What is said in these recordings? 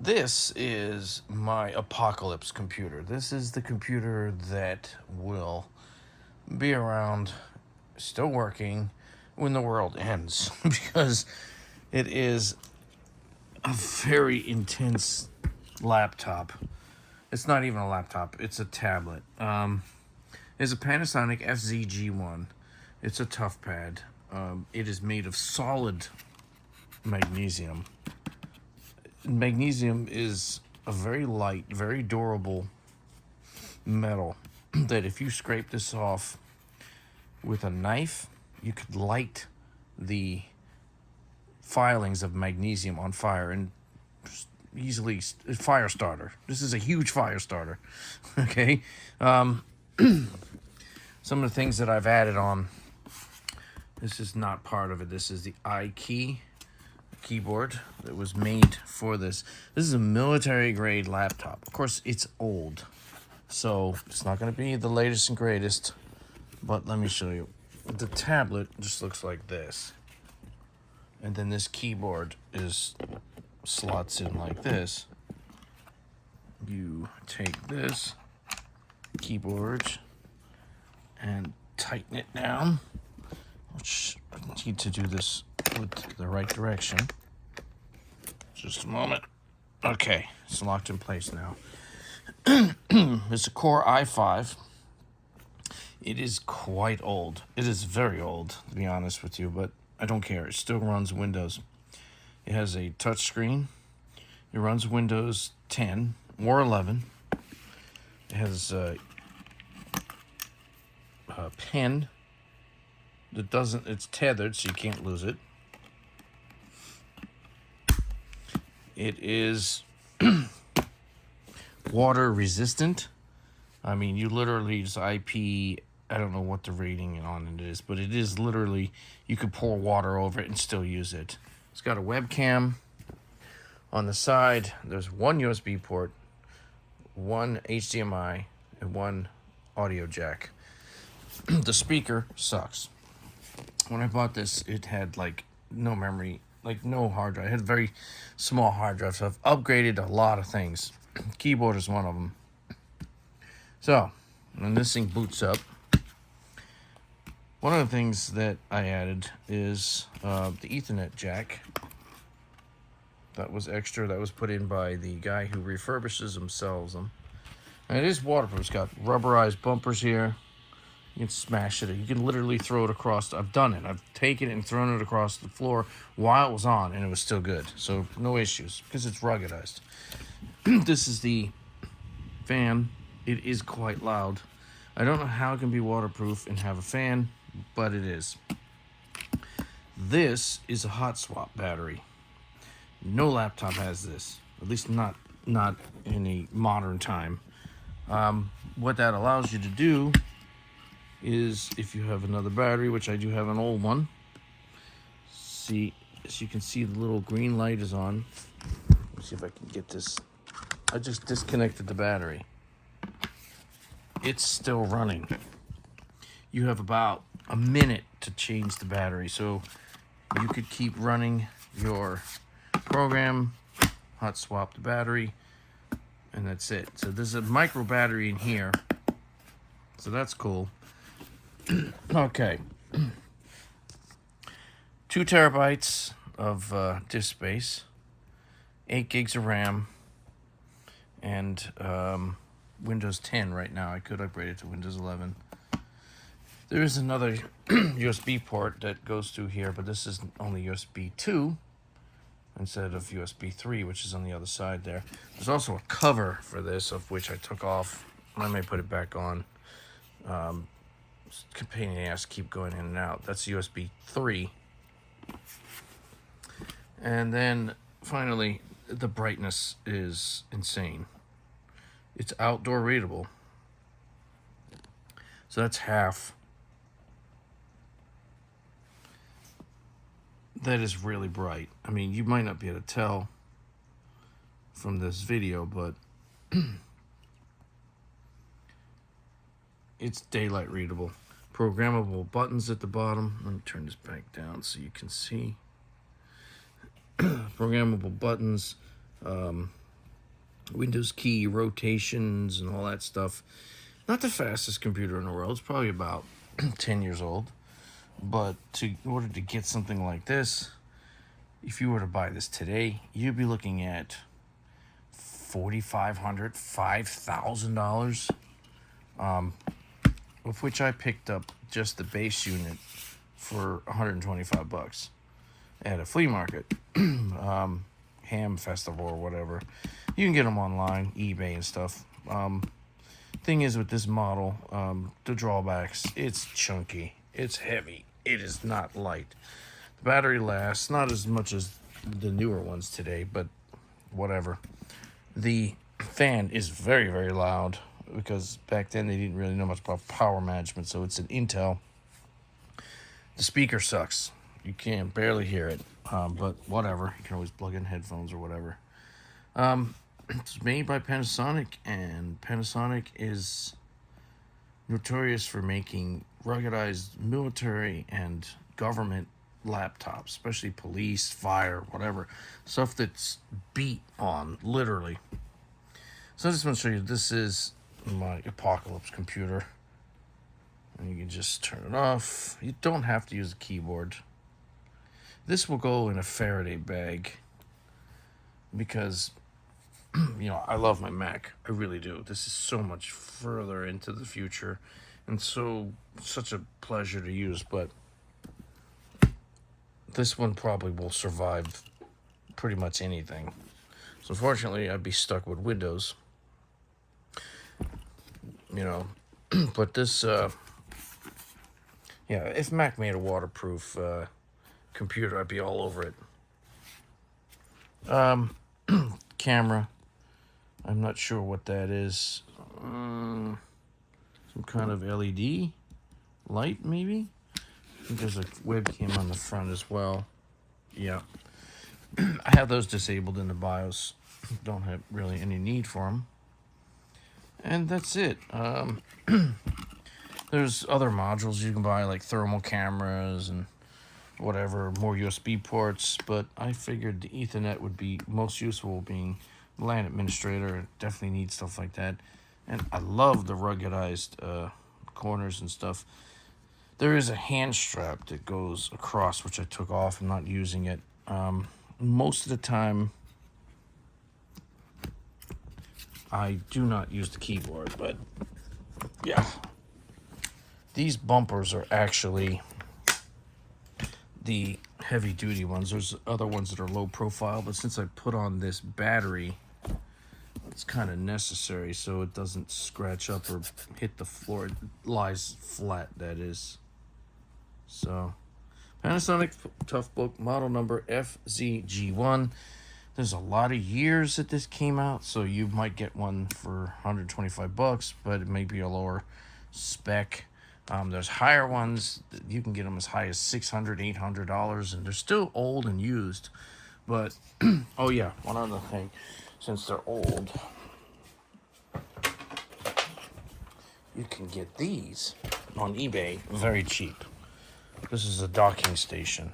This is my apocalypse computer. This is the computer that will be around, still working, when the world ends. Because it is a very intense laptop. It's not even a laptop, it's a tablet. It's a Panasonic FZG1. It's a tough pad. It is made of solid magnesium. Magnesium is a very light, very durable metal that if you scrape this off with a knife, you could light the filings of magnesium on fire and easily fire starter. This is a huge fire starter. Okay. Some of the things that I've added on. This is not part of it. This is the iKey keyboard that was made for this. This is a military grade laptop. Of course, it's old, so it's not going to be the latest and greatest, but let me show you. The tablet just looks like this, and then this keyboard is slots in like this. You take this keyboard and tighten it down, which I need to do this with the right direction. Just a moment. Okay, it's locked in place now. It's a Core i5. It is quite old. It is very old, to be honest with you, but I don't care. It still runs Windows. It has a touch screen. It runs Windows 10 or 11. It has a pen that doesn't, it's tethered, so you can't lose it. It is water resistant. I mean, you literally use IP, I don't know what the rating on it is, but it is literally, you could pour water over it and still use it. It's got a webcam on the side. There's one USB port, one HDMI, and one audio jack. The speaker sucks. When I bought this, it had like no memory, like no hard drive. It had a very small hard drive, so I've upgraded a lot of things. Keyboard is one of them. So, when this thing boots up, one of the things that I added is the Ethernet jack. That was extra. That was put in by the guy who refurbishes them, sells them. And it is waterproof. It's got rubberized bumpers here. You can smash it. You can literally throw it across. I've done it. I've taken it and thrown it across the floor while it was on, and it was still good. So no issues because it's ruggedized. This is the fan. It is quite loud. I don't know how it can be waterproof and have a fan, but it is. This is a hot swap battery. No laptop has this, at least not in a modern time. What that allows you to do is, if you have another battery, which I do have an old one, see, as you can see, the little green light is on. Let's see if I can get this. I just disconnected the battery. It's still running. You have about a minute to change the battery, so you could keep running your program, hot swap the battery, and that's it. So there's a micro battery in here, so that's cool. Okay. 2 terabytes of disk space, 8 gigs of RAM, and Windows 10 right now. I could upgrade it to Windows 11. There is another USB port that goes through here, but this is only USB 2 instead of USB 3, which is on the other side there. There's also a cover for this, of which I took off. I may put it back on. Pain in the ass, keep going in and out. That's USB 3. And then finally, the brightness is insane. It's outdoor readable, so that's half. That is really bright. I mean, you might not be able to tell from this video, but it's daylight readable. Programmable buttons at the bottom. Let me turn this back down so you can see. Programmable buttons. Windows key rotations and all that stuff. Not the fastest computer in the world. It's probably about 10 years old. But in order to get something like this, if you were to buy this today, you'd be looking at $4,500, $5,000, with which I picked up just the base unit for 125 bucks at a flea market, ham festival or whatever. You can get them online, eBay and stuff. Thing is with this model, the drawbacks, it's chunky, it's heavy, it is not light. The battery lasts not as much as the newer ones today, but whatever. The fan is very, very loud because back then they didn't really know much about power management, so it's an Intel. The speaker sucks. You can barely hear it, but whatever. You can always plug in headphones or whatever. It's made by Panasonic, and Panasonic is notorious for making ruggedized military and government laptops, especially police, fire, whatever. Stuff that's beat on, literally. So I just want to show you, this is my Apocalypse computer. And you can just turn it off. You don't have to use a keyboard. This will go in a Faraday bag because, you know, I love my Mac. I really do. This is so much further into the future and such a pleasure to use, but this one probably will survive pretty much anything. So unfortunately, I'd be stuck with Windows. You know, but this, yeah, if Mac made a waterproof computer, I'd be all over it. Camera, I'm not sure what that is. Some kind of LED light, maybe? I think there's a webcam on the front as well. Yeah. I have those disabled in the BIOS. Don't have really any need for them. And that's it. There's other modules you can buy, like thermal cameras and whatever, more USB ports, but I figured the Ethernet would be most useful, being LAN administrator. Definitely need stuff like that. And I love the ruggedized corners and stuff. There is a hand strap that goes across, which I took off. I'm not using it. Most of the time, I do not use the keyboard, but yeah. These bumpers are actually the heavy duty ones. There's other ones that are low profile, but since I put on this battery, it's kind of necessary so it doesn't scratch up or hit the floor. It lies flat, that is. So, Panasonic Toughbook model number FZG1. There's a lot of years that this came out, so you might get one for 125 bucks, but it may be a lower spec. There's higher ones. You can get them as high as $600, $800, and they're still old and used. But, oh yeah, one other thing. Since they're old, you can get these on eBay very cheap. This is a docking station.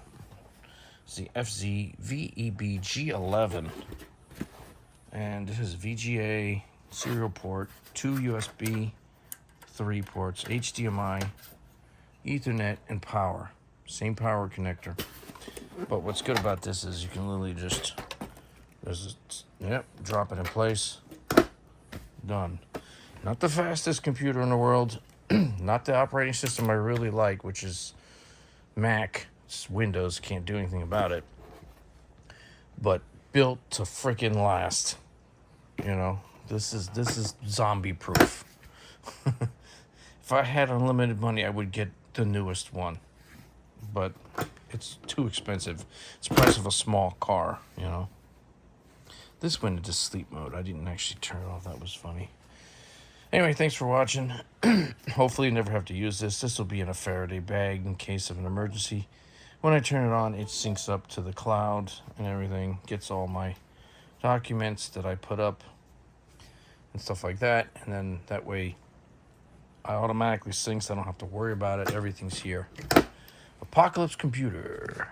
It's the FZVEBG11. And it has VGA, serial port, 2 USB 3 ports, HDMI, Ethernet, and power. Same power connector. But what's good about this is you can literally just, drop it in place. Done. Not the fastest computer in the world. Not the operating system I really like, which is Mac. It's Windows, can't do anything about it. But built to freaking last. You know, this is zombie proof. If I had unlimited money, I would get the newest one. But it's too expensive. It's the price of a small car, you know. This went into sleep mode. I didn't actually turn it off. That was funny. Anyway, thanks for watching. Hopefully you never have to use this. This will be in a Faraday bag in case of an emergency. When I turn it on, it syncs up to the cloud and everything. Gets all my documents that I put up and stuff like that. And then that way I automatically syncs. I don't have to worry about it. Everything's here. Apocalypse computer.